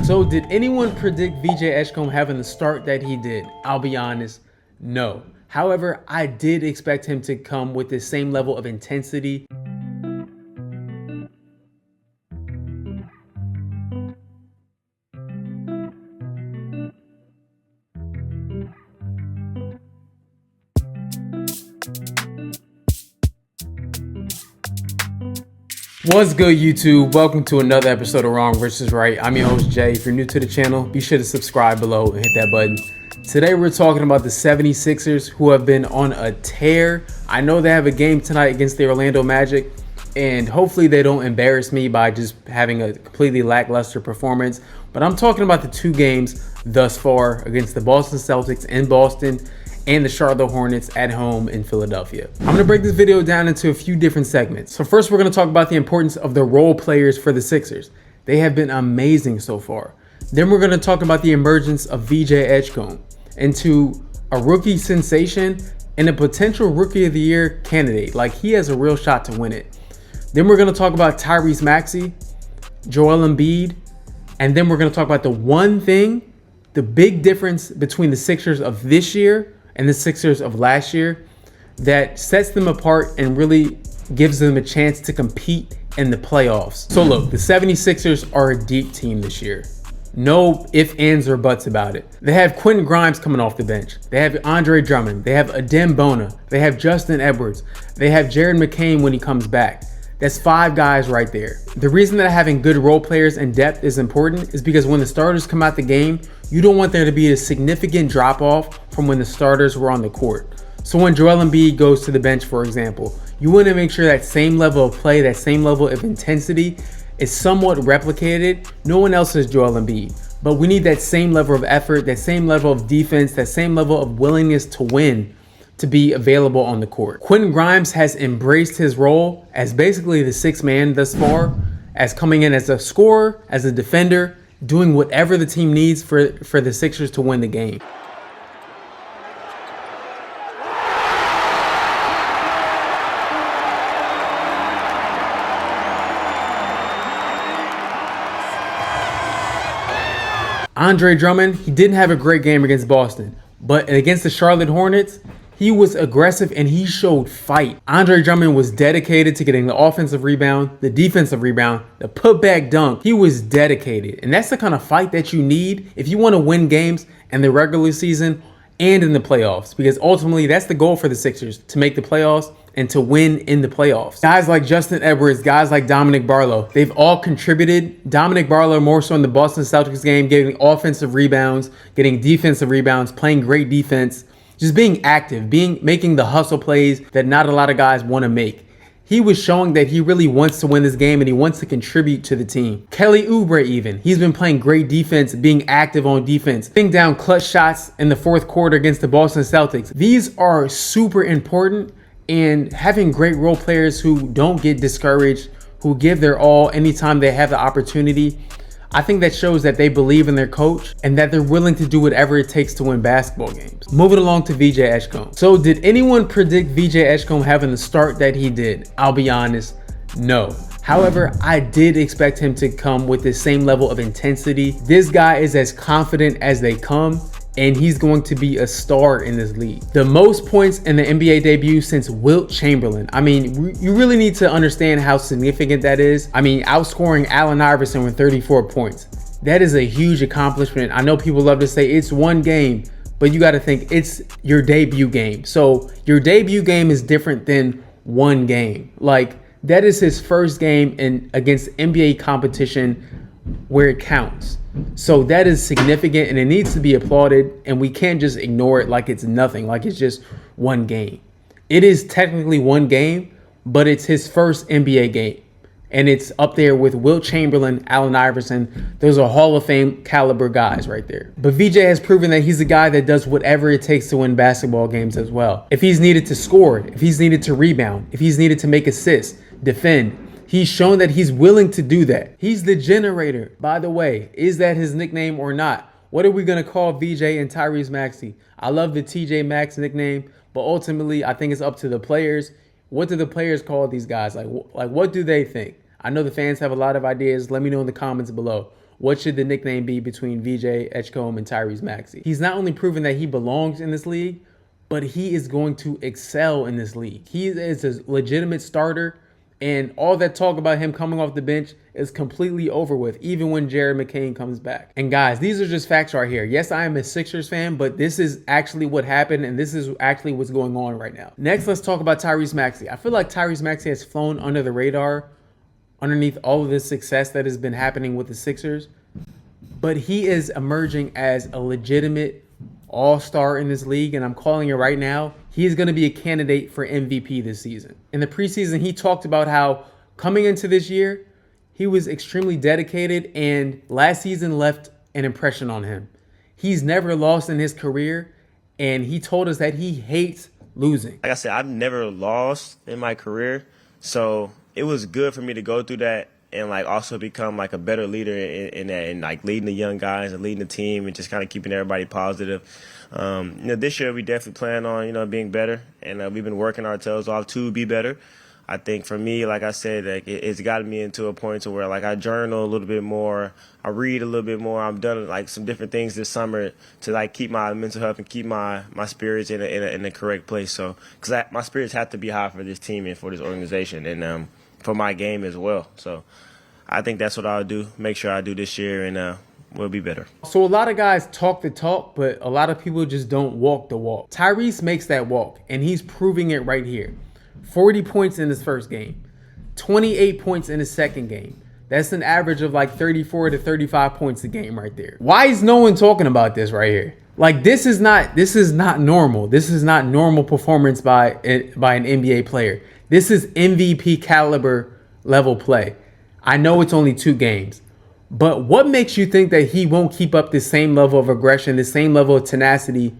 So did anyone predict VJ Edgecombe having the start that he did? I'll be honest, no. However, I did expect him to come with the same level of intensity. What's good, YouTube? Welcome to another episode of Wrong vs. Right. I'm your host, Jay. If you're new to the channel, be sure to subscribe below and hit that button. Today, we're talking about the 76ers, who have been on a tear. I know they have a game tonight against the Orlando Magic, and hopefully they don't embarrass me by just having a completely lackluster performance. But I'm talking about the two games thus far against the Boston Celtics in Boston and the Charlotte Hornets at home in Philadelphia. I'm gonna break this video down into a few different segments. So first, we're gonna talk about the importance of the role players for the Sixers. They have been amazing so far. Then we're gonna talk about the emergence of VJ Edgecombe into a rookie sensation and a potential Rookie of the Year candidate. Like, he has a real shot to win it. Then we're gonna talk about Tyrese Maxey, Joel Embiid, and then we're gonna talk about the one thing, the big difference between the Sixers of this year and the Sixers of last year that sets them apart and really gives them a chance to compete in the playoffs. So look, the 76ers are a deep team this year. No ifs, ands, or buts about it. They have Quentin Grimes coming off the bench. They have Andre Drummond. They have Adem Bona. They have Justin Edwards. They have Jared McCain when he comes back. That's 5 guys right there. The reason that having good role players and depth is important is because when the starters come out the game, you don't want there to be a significant drop off from when the starters were on the court. So when Joel Embiid goes to the bench, for example, you want to make sure that same level of play, that same level of intensity is somewhat replicated. No one else is Joel Embiid, but we need that same level of effort, that same level of defense, that same level of willingness to win to be available on the court. Quentin Grimes has embraced his role as basically the sixth man thus far, as coming in as a scorer, as a defender, doing whatever the team needs for the Sixers to win the game. Andre Drummond, he didn't have a great game against Boston, but against the Charlotte Hornets, he was aggressive and he showed fight. Andre Drummond was dedicated to getting the offensive rebound, the defensive rebound, the putback dunk. He was dedicated. And that's the kind of fight that you need if you want to win games in the regular season and in the playoffs. Because ultimately, that's the goal for the Sixers, to make the playoffs and to win in the playoffs. Guys like Justin Edwards, guys like Dominic Barlow, they've all contributed. Dominic Barlow more so in the Boston Celtics game, getting offensive rebounds, getting defensive rebounds, playing great defense. Just being active, making the hustle plays that not a lot of guys want to make. He was showing that he really wants to win this game and he wants to contribute to the team. Kelly Oubre even, he's been playing great defense, being active on defense, putting down clutch shots in the fourth quarter against the Boston Celtics. These are super important, and having great role players who don't get discouraged, who give their all anytime they have the opportunity, I think that shows that they believe in their coach and that they're willing to do whatever it takes to win basketball games. Moving along to VJ Edgecombe. So did anyone predict VJ Edgecombe having the start that he did? I'll be honest, no. However, I did expect him to come with the same level of intensity. This guy is as confident as they come, and he's going to be a star in this league. The most points in the NBA debut since Wilt Chamberlain. I mean, you really need to understand how significant that is. I mean, outscoring Allen Iverson with 34 points. That is a huge accomplishment. I know people love to say it's one game, but you got to think it's your debut game. So your debut game is different than one game. Like, that is his first game against NBA competition where it counts. So that is significant and it needs to be applauded, and we can't just ignore it like it's nothing, like it's just one game. It is technically one game, but it's his first NBA game, and it's up there with Wilt Chamberlain, Allen Iverson. Those are Hall of Fame caliber guys right there. But VJ has proven that he's a guy that does whatever it takes to win basketball games as well. If he's needed to score, if he's needed to rebound, if he's needed to make assists, defend, he's shown that he's willing to do that. He's the generator. By the way, is that his nickname or not? What are we going to call VJ and Tyrese Maxey? I love the TJ Maxx nickname, but ultimately I think it's up to the players. What do the players call these guys? Like what do they think? I know the fans have a lot of ideas. Let me know in the comments below. what should the nickname be between VJ Edgecombe and Tyrese Maxey? He's not only proven that he belongs in this league, but he is going to excel in this league. He is a legitimate starter, and all that talk about him coming off the bench is completely over with, even when Jared McCain comes back. And guys, these are just facts right here. Yes, I am a Sixers fan, but this is actually what happened, and this is actually what's going on right now. Next, let's talk about Tyrese Maxey. I feel like Tyrese Maxey has flown under the radar underneath all of this success that has been happening with the Sixers, but he is emerging as a legitimate all-star in this league, and I'm calling it right now. He is going to be a candidate for MVP this season. In the preseason, he talked about how coming into this year, he was extremely dedicated, and last season left an impression on him. He's never lost in his career, and he told us that he hates losing. Like I said, I've never lost in my career, so it was good for me to go through that and like also become like a better leader in that, and like leading the young guys and leading the team and just kind of keeping everybody positive. This year we definitely plan on being better, and we've been working our tails off to be better. I think for me, like I said, like it's gotten me into a point to where like I journal a little bit more, I read a little bit more. I've done like some different things this summer to like keep my mental health and keep my spirits in the correct place. So because my spirits have to be high for this team and for this organization, and for my game as well. So I think that's what I'll do. Make sure I do this year, and we'll be better. So a lot of guys talk the talk, but a lot of people just don't walk the walk. Tyrese makes that walk, and he's proving it right here. 40 points in his first game, 28 points in his second game. That's an average of like 34 to 35 points a game right there. Why is no one talking about this right here? Like this is not normal. This is not normal performance by an NBA player. This is MVP caliber level play. I know it's only 2 games, but what makes you think that he won't keep up the same level of aggression, the same level of tenacity,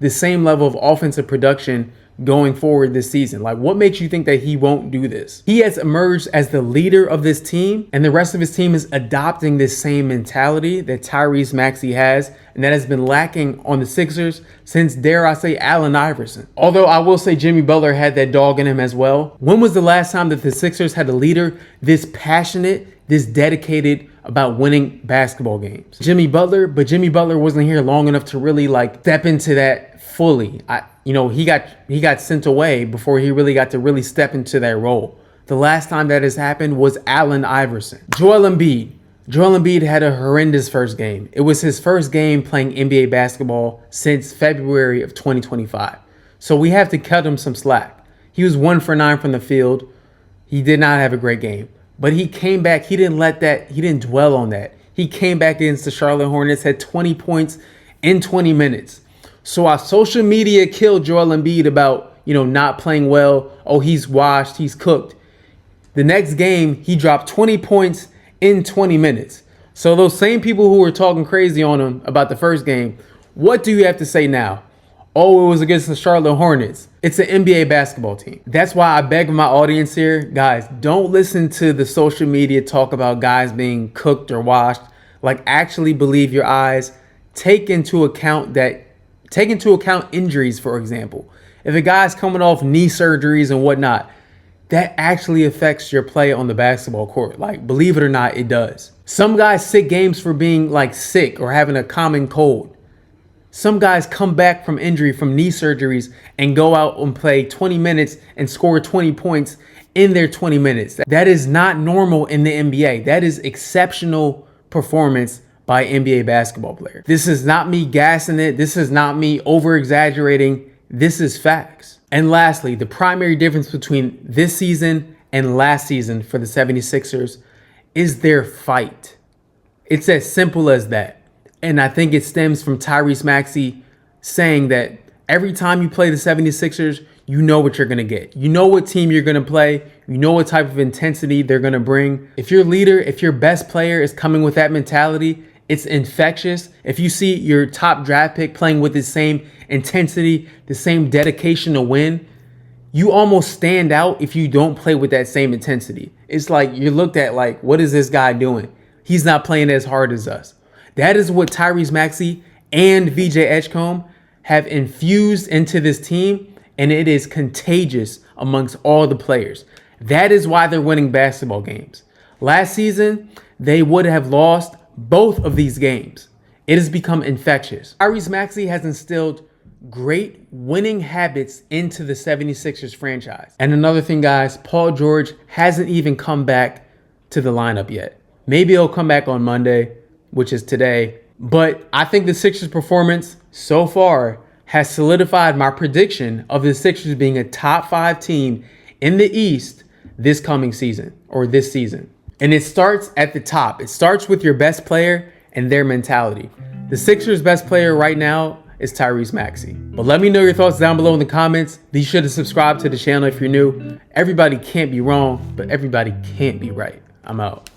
the same level of offensive production going forward this season? Like, what makes you think that he won't do this? He has emerged as the leader of this team, and the rest of his team is adopting this same mentality that Tyrese Maxey has, and that has been lacking on the Sixers since, dare I say, Allen Iverson. Although I will say Jimmy Butler had that dog in him as well. When was the last time that the Sixers had a leader this passionate, this dedicated about winning basketball games? Jimmy Butler, but Jimmy Butler wasn't here long enough to really like step into that fully. He got sent away before he really got to really step into that role. The last time that has happened was Allen Iverson. Joel Embiid had a horrendous first game. It was his first game playing NBA basketball since February of 2025. So we have to cut him some slack. He was 1 for 9 from the field. He did not have a great game, but he came back. He didn't dwell on that. He came back against the Charlotte Hornets, had 20 points in 20 minutes. So our social media killed Joel Embiid about, not playing well. Oh, he's washed, he's cooked. The next game, he dropped 20 points in 20 minutes. So those same people who were talking crazy on him about the first game, what do you have to say now? Oh, it was against the Charlotte Hornets. It's an NBA basketball team. That's why I beg my audience here, guys, don't listen to the social media talk about guys being cooked or washed. Like, actually believe your eyes. Take into account injuries, for example. If a guy's coming off knee surgeries and whatnot, that actually affects your play on the basketball court. Like, believe it or not, it does. Some guys sit games for being like sick or having a common cold. Some guys come back from injury, from knee surgeries, and go out and play 20 minutes and score 20 points in their 20 minutes. That is not normal in the NBA. That is exceptional performance by NBA basketball player. This is not me gassing it. This is not me over-exaggerating. This is facts. And lastly, the primary difference between this season and last season for the 76ers is their fight. It's as simple as that. And I think it stems from Tyrese Maxey saying that every time you play the 76ers, you know what you're going to get. You know what team you're going to play. You know what type of intensity they're going to bring. If your leader, if your best player is coming with that mentality, it's infectious. If you see your top draft pick playing with the same intensity, the same dedication to win, you almost stand out if you don't play with that same intensity. It's like you're looked at like, what is this guy doing? He's not playing as hard as us. That is what Tyrese Maxey and VJ Edgecombe have infused into this team, and it is contagious amongst all the players. That is why they're winning basketball games. Last season, they would have lost both of these games. It has become infectious. Tyrese Maxey has instilled great winning habits into the 76ers franchise. And another thing, guys, Paul George hasn't even come back to the lineup yet. Maybe he'll come back on Monday, which is today. But I think the Sixers' performance so far has solidified my prediction of the Sixers being a top 5 team in the East this coming season, or this season. And it starts at the top. It starts with your best player and their mentality. The Sixers' best player right now is Tyrese Maxey. But let me know your thoughts down below in the comments. Be sure to subscribe to the channel if you're new. Everybody can't be wrong, but everybody can't be right. I'm out.